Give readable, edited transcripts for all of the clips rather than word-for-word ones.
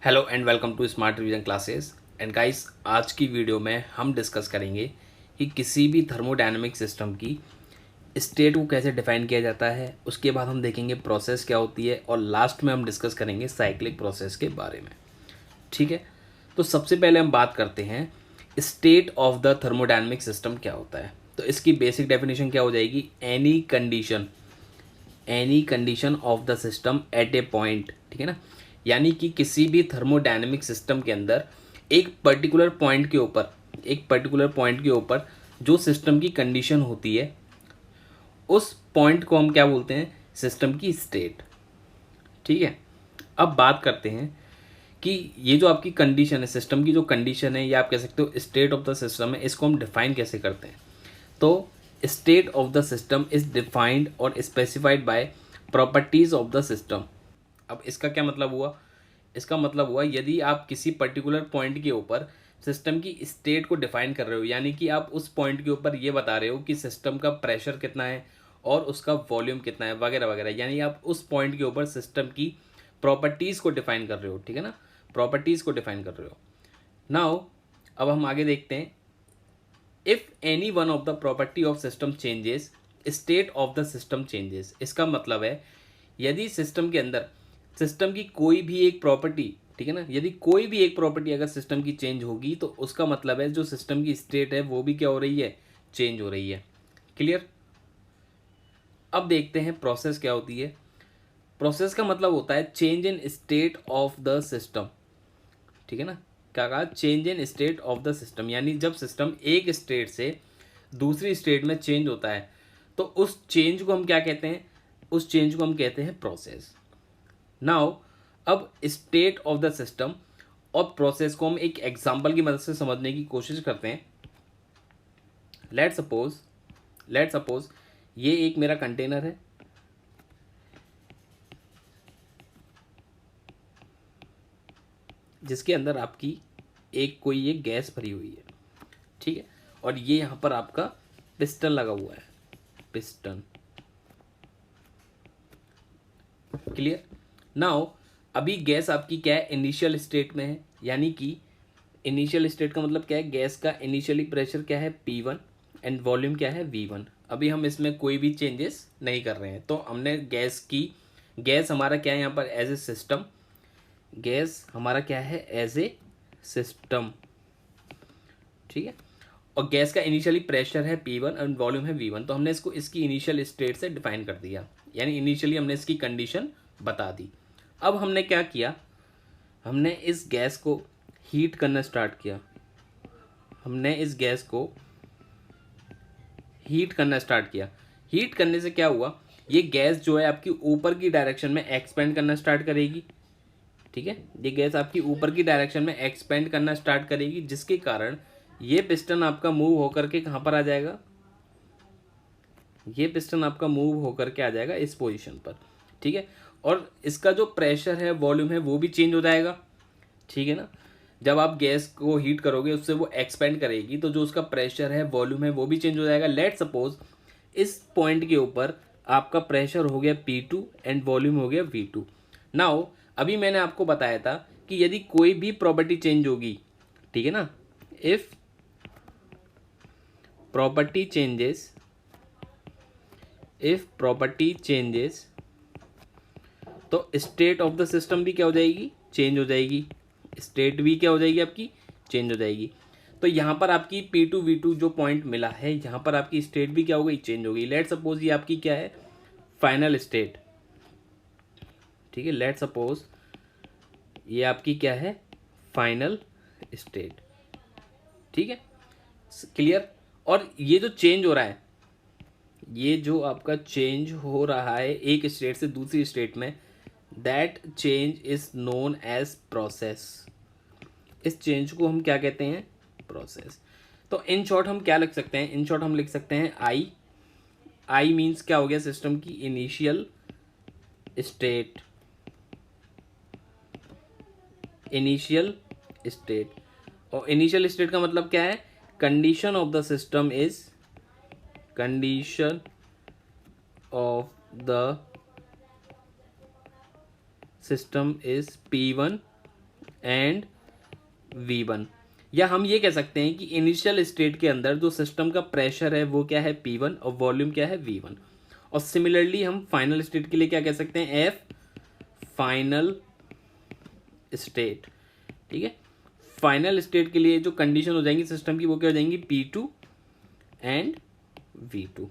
Hello and welcome to smart revision classes. And guys, आज की video में हम डिस्कस करेंगे कि किसी भी थर्मोडायनेमिक सिस्टम की स्टेट को कैसे डिफाइन किया जाता है। उसके बाद हम देखेंगे प्रोसेस क्या होती है और लास्ट में हम डिस्कस करेंगे साइक्लिक प्रोसेस के बारे में। ठीक है, तो सबसे पहले हम बात करते हैं state of the thermodynamic system क्या होता है। तो इसकी बेसिक डेफिनेशन क्या हो जाएगी? Any condition of the system eight A point. ठीक है ना, यानी कि किसी भी थर्मोडायनेमिक सिस्टम के अंदर एक पर्टिकुलर पॉइंट के ऊपर जो सिस्टम की कंडीशन होती है, उस पॉइंट को हम क्या बोलते हैं? सिस्टम की स्टेट। ठीक है, अब बात करते हैं कि ये जो आपकी कंडीशन है, सिस्टम की जो कंडीशन है, या आप कह सकते हो स्टेट ऑफ द सिस्टम है, इसको हम डिफाइन कैसे करते हैं। तो state of the system is defined और specified by properties of the system. अब इसका क्या मतलब हुआ? इसका मतलब हुआ यदि आप किसी पर्टिकुलर पॉइंट के ऊपर सिस्टम की स्टेट को डिफाइन कर रहे हो, यानी कि आप उस पॉइंट के ऊपर ये बता रहे हो कि सिस्टम का प्रेशर कितना है और उसका वॉल्यूम कितना है, वगैरह वगैरह, यानी आप उस पॉइंट के ऊपर सिस्टम की प्रॉपर्टीज़ को डिफाइन कर रहे हो। ठीक है ना, प्रॉपर्टीज़ को डिफाइन कर रहे हो। नाउ अब हम आगे देखते हैं। If any one of the property of system changes, state of the system changes. इसका मतलब है यदि सिस्टम के अंदर सिस्टम की कोई भी एक प्रॉपर्टी, ठीक है ना, यदि कोई भी एक प्रॉपर्टी अगर सिस्टम की चेंज होगी तो उसका मतलब है जो सिस्टम की स्टेट है वो भी क्या हो रही है? चेंज हो रही है। क्लियर? अब देखते हैं प्रोसेस क्या होती है। प्रोसेस का मतलब होता है change in state of the system. ठीक है ना, क्या कहा? Change in state of the system, यानी जब सिस्टम एक स्टेट से दूसरी स्टेट में चेंज होता है तो उस चेंज को हम क्या कहते हैं? उस चेंज को हम कहते हैं प्रोसेस। नाउ अब स्टेट ऑफ द सिस्टम और प्रोसेस को हम एक एग्जांपल की मदद से समझने की कोशिश करते हैं। लेट सपोज ये एक मेरा कंटेनर है, जिसके अंदर आपकी कोई एक गैस भरी हुई है। ठीक है, और ये यहाँ पर आपका पिस्टन लगा हुआ है, पिस्टन। क्लियर? नाउ अभी गैस आपकी क्या है? इनिशियल स्टेट में है, यानी कि इनिशियल स्टेट का मतलब क्या है? गैस का इनिशियली प्रेशर क्या है? P1 एंड वॉल्यूम क्या है? V1। अभी हम इसमें कोई भी चेंजेस नहीं कर रहे हैं। तो हमने गैस हमारा क्या है यहाँ पर? As a system. गैस हमारा क्या है? As a system. ठीक है, और गैस का इनिशियली प्रेशर है P1 एंड वॉल्यूम है V1। तो हमने इसको इसकी इनिशियल स्टेट से डिफाइन कर दिया, यानी इनिशियली हमने इसकी कंडीशन बता दी। अब हमने क्या किया? हमने इस गैस को हीट करना स्टार्ट किया। हमने इस गैस को हीट करना स्टार्ट किया। हीट करने से क्या हुआ? ये गैस जो है आपकी ऊपर की डायरेक्शन में एक्सपेंड करना स्टार्ट करेगी। ठीक है, ये गैस आपकी ऊपर की डायरेक्शन में एक्सपेंड करना स्टार्ट करेगी, जिसके कारण ये पिस्टन आपका मूव होकर के कहाँ पर आ जाएगा? ये पिस्टन आपका मूव होकर के आ जाएगा इस पोजीशन पर। ठीक है, और इसका जो प्रेशर है, वॉल्यूम है, वो भी चेंज हो जाएगा। ठीक है ना, जब आप गैस को हीट करोगे उससे वो एक्सपेंड करेगी, तो जो उसका प्रेशर है, वॉल्यूम है, वो भी चेंज हो जाएगा। लेट सपोज इस पॉइंट के ऊपर आपका प्रेशर हो गया P2 एंड वॉल्यूम हो गया V2। नाउ अभी मैंने आपको बताया था कि यदि कोई भी प्रॉपर्टी चेंज होगी, ठीक है ना, इफ प्रॉपर्टी चेंजेस तो स्टेट ऑफ द सिस्टम भी क्या हो जाएगी? चेंज हो जाएगी। स्टेट भी क्या हो जाएगी आपकी? चेंज हो जाएगी। तो यहाँ पर आपकी P2 V2 जो पॉइंट मिला है, यहाँ पर आपकी स्टेट भी क्या हो गई? चेंज हो गई। लेट सपोज ये आपकी क्या है? Final state. ठीक है, लेट सपोज ये आपकी क्या है? Final state. ठीक है, क्लियर? और ये जो चेंज हो रहा है, ये जो आपका चेंज हो रहा है एक स्टेट से दूसरी स्टेट में, that change is known as process. इस चेंज को हम क्या कहते हैं? प्रोसेस। तो इन शॉर्ट हम क्या लिख सकते हैं? इन शॉर्ट हम लिख सकते हैं आई मीन्स क्या हो गया? सिस्टम की इनिशियल स्टेट। इनिशियल स्टेट, और इनिशियल स्टेट का मतलब क्या है? Condition of the system is condition of the system is P1 and V1। या हम ये कह सकते हैं कि इनिशियल स्टेट के अंदर जो सिस्टम का प्रेशर है वो क्या है P1 और वॉल्यूम क्या है V1। और सिमिलरली हम फाइनल स्टेट के लिए क्या कह सकते हैं, F फाइनल स्टेट। ठीक है, फाइनल स्टेट के लिए जो कंडीशन हो जाएंगी सिस्टम की वो क्या हो जाएंगी, P2 एंड V2।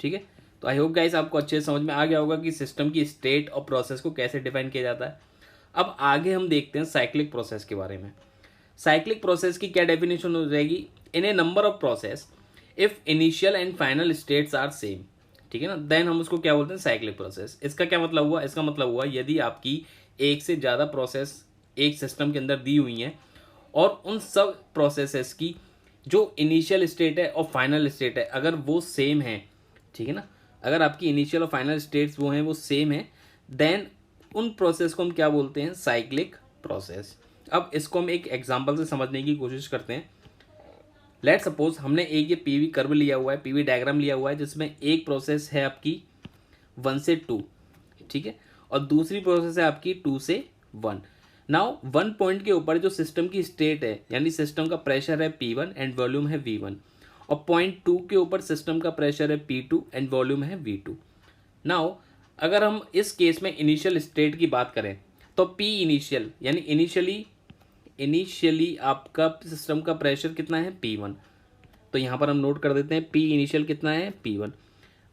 ठीक है, तो आई होप गाइस आपको अच्छे से समझ में आ गया होगा कि सिस्टम की स्टेट और प्रोसेस को कैसे डिफाइन किया जाता है। अब आगे हम देखते हैं साइक्लिक प्रोसेस के बारे में। साइक्लिक प्रोसेस की क्या डेफिनेशन हो जाएगी, in a number of process if initial and final states are same. ठीक है ना, देन हम उसको क्या बोलते हैं, साइक्लिक प्रोसेस। इसका क्या मतलब हुआ, इसका मतलब हुआ यदि आपकी एक से ज़्यादा प्रोसेस एक सिस्टम के अंदर दी हुई हैं और उन सब प्रोसेसेस की जो इनिशियल स्टेट है और फाइनल स्टेट है अगर वो सेम है, ठीक है ना, अगर आपकी इनिशियल और फाइनल स्टेट्स वो हैं वो सेम है, देन उन प्रोसेस को हम क्या बोलते हैं, साइक्लिक प्रोसेस। अब इसको हम एक एग्जांपल से समझने की कोशिश करते हैं। लेट सपोज हमने एक ये पीवी कर्व लिया हुआ है, पीवी डायग्राम लिया हुआ है जिसमें एक प्रोसेस है आपकी 1 से 2, ठीक है, और दूसरी प्रोसेस है आपकी 2 से 1। नाउ 1 पॉइंट के ऊपर जो सिस्टम की स्टेट है यानी सिस्टम का प्रेशर है P1 एंड वॉल्यूम है V1, और पॉइंट 2 के ऊपर सिस्टम का प्रेशर है P2 एंड वॉल्यूम है V2। नाउ अगर हम इस केस में इनिशियल स्टेट की बात करें तो P इनिशियल यानी इनिशियली आपका सिस्टम का प्रेशर कितना है, P1। तो यहाँ पर हम नोट कर देते हैं P इनिशियल कितना है, P1,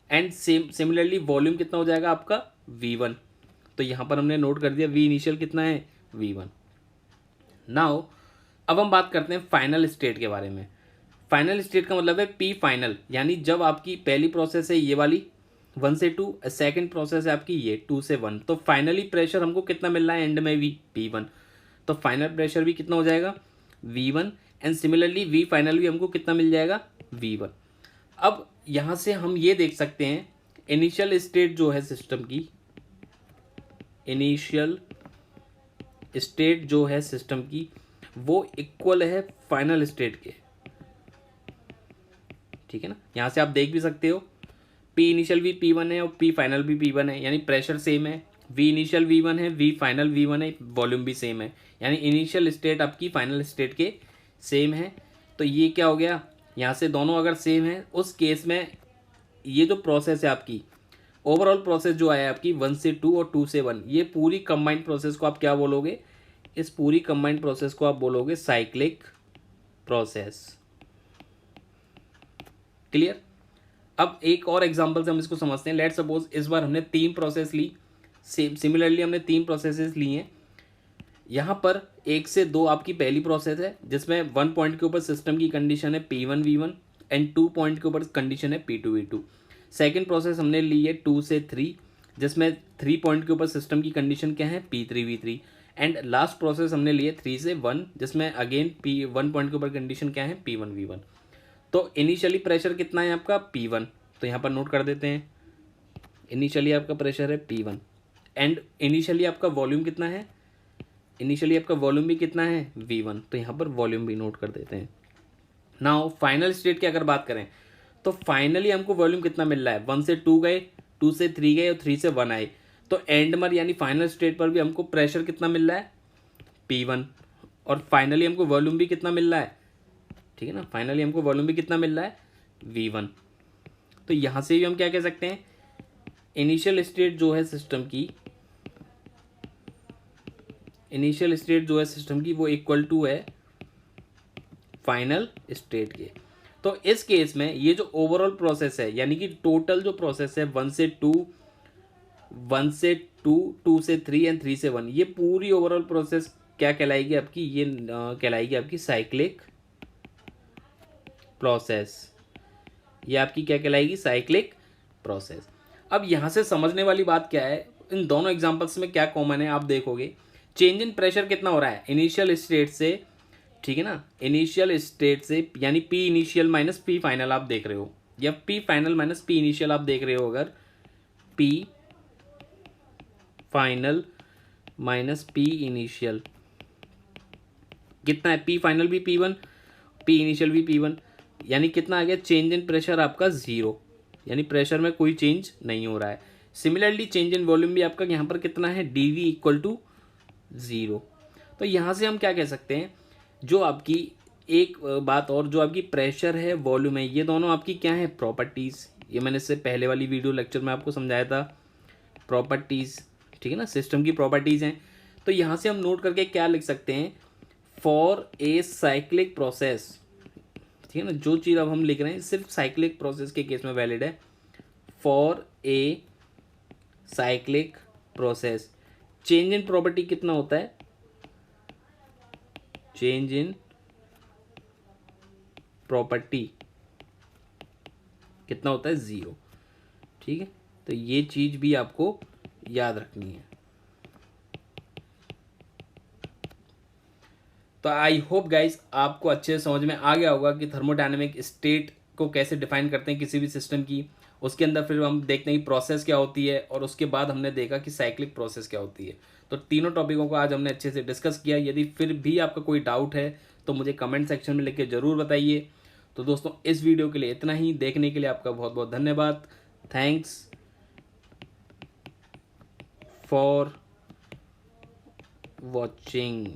एंड सिमिलरली वॉल्यूम कितना हो जाएगा आपका, V1। तो यहाँ पर हमने नोट कर दिया V इनिशियल कितना है, V1। नाउ अब हम बात करते हैं फाइनल स्टेट के बारे में। फाइनल स्टेट का मतलब है P फाइनल, यानी जब आपकी पहली प्रोसेस है ये वाली 1 से 2, सेकेंड प्रोसेस है आपकी ये 2 से 1, तो फाइनली प्रेशर हमको कितना मिल रहा है एंड में भी P1। तो फाइनल प्रेशर भी कितना हो जाएगा, V1, and similarly V final भी हमको कितना मिल जाएगा, V1। अब यहाँ से हम ये देख सकते हैं इनिशियल स्टेट जो है सिस्टम की, इनिशियल स्टेट जो है सिस्टम की वो इक्वल है फाइनल स्टेट के। ठीक है ना, यहाँ से आप देख भी सकते हो P इनिशियल भी P1 है और P फाइनल भी P1 है, यानी प्रेशर सेम है। V इनिशियल V1 है, V फाइनल V1 है, वॉल्यूम भी सेम है, यानी इनिशियल स्टेट आपकी फाइनल स्टेट के सेम है। तो ये क्या हो गया, यहाँ से दोनों अगर सेम है उस केस में ये जो प्रोसेस है आपकी ओवरऑल प्रोसेस जो आया आपकी 1 से 2 और 2 से 1, ये पूरी कंबाइंड प्रोसेस को आप क्या बोलोगे, इस पूरी कंबाइंड प्रोसेस को आप बोलोगे साइक्लिक प्रोसेस। क्लियर। अब एक और एग्जांपल से हम इसको समझते हैं। लेट सपोज इस बार हमने 3 प्रोसेस ली, सिमिलरली हमने 3 प्रोसेसेस ली हैं। यहाँ पर 1 से 2 आपकी पहली प्रोसेस है जिसमें 1 पॉइंट के ऊपर सिस्टम की कंडीशन है P1 V1 एंड 2 पॉइंट के ऊपर कंडीशन है P2 V2। सेकेंड प्रोसेस हमने ली है 2 से 3 जिसमें 3 पॉइंट के ऊपर सिस्टम की कंडीशन क्या है, P3 V3, and last process हमने ली है 3 से 1 जिसमें अगेन P1 पॉइंट के ऊपर कंडीशन क्या है, P1 V1। तो इनिशियली प्रेशर कितना है आपका, P1, तो यहाँ पर नोट कर देते हैं इनिशियली आपका प्रेशर है P1, एंड इनिशियली आपका वॉल्यूम कितना है, इनिशियली आपका वॉल्यूम भी कितना है, V1, तो यहाँ पर वॉल्यूम भी नोट कर देते हैं। नाउ फाइनल स्टेट की अगर बात करें तो फाइनली हमको वॉल्यूम कितना मिल रहा है, 1 से 2 गए, 2 से 3 गए और 3 से 1 आए, तो एंड में यानी फाइनल स्टेट पर भी हमको प्रेशर कितना मिल रहा है, P1, और फाइनली हमको वॉल्यूम भी कितना मिल रहा है, ठीक है ना, फाइनली हमको वॉल्यूम भी कितना मिल रहा है, V1। तो यहाँ से भी हम क्या कह सकते हैं, इनिशियल स्टेट जो है सिस्टम की, इनिशियल स्टेट जो है सिस्टम की वो इक्वल टू है फाइनल स्टेट के। तो इस केस में ये जो ओवरऑल प्रोसेस है यानी कि टोटल जो प्रोसेस है 1 से 2, 1 से 2, 2 से 3 एंड 3 से 1, ये पूरी ओवरऑल प्रोसेस क्या कहलाएगी आपकी, ये कहलाएगी आपकी साइक्लिक प्रोसेस। ये आपकी क्या कहलाएगी, साइक्लिक प्रोसेस। अब यहाँ से समझने वाली बात क्या है, इन दोनों एग्जांपल्स में क्या कॉमन है आप देखोगे, चेंज इन प्रेशर कितना हो रहा है इनिशियल स्टेट से, ठीक है ना, इनिशियल स्टेट से यानी P initial minus P final आप देख रहे हो, या P final minus P initial आप देख रहे हो। अगर P final minus P initial कितना है, P फाइनल भी P1, P इनिशियल भी P1, यानी कितना आ गया, चेंज इन प्रेशर आपका 0, यानी प्रेशर में कोई चेंज नहीं हो रहा है। सिमिलरली चेंज इन वॉल्यूम भी आपका यहाँ पर कितना है, dV इक्वल टू 0, तो यहाँ से हम क्या कह सकते हैं, जो आपकी एक बात और, जो आपकी प्रेशर है, वॉल्यूम है, ये दोनों आपकी क्या है, प्रॉपर्टीज़। ये मैंने इससे पहले वाली वीडियो लेक्चर में आपको समझाया था, प्रॉपर्टीज़, ठीक है ना, सिस्टम की प्रॉपर्टीज़ हैं। तो यहाँ से हम नोट करके क्या लिख सकते हैं, फॉर ए साइक्लिक प्रोसेस, ठीक है ना, जो चीज़ अब हम लिख रहे हैं सिर्फ साइक्लिक प्रोसेस के केस में वैलिड है। For a cyclic process, change in property कितना होता है, चेंज इन प्रॉपर्टी कितना होता है, 0। ठीक है, तो ये चीज़ भी आपको याद रखनी है। तो आई होप गाइस आपको अच्छे से समझ में आ गया होगा कि थर्मोडायनेमिक स्टेट को कैसे डिफाइन करते हैं किसी भी सिस्टम की। उसके अंदर फिर हम देखते हैं कि प्रोसेस क्या होती है, और उसके बाद हमने देखा कि साइक्लिक प्रोसेस क्या होती है। तो तीनों टॉपिकों को आज हमने अच्छे से डिस्कस किया। यदि फिर भी आपका कोई डाउट है तो मुझे कमेंट सेक्शन में लिख के ज़रूर बताइए। तो दोस्तों इस वीडियो के लिए इतना ही, देखने के लिए आपका बहुत बहुत धन्यवाद। Thanks for watching.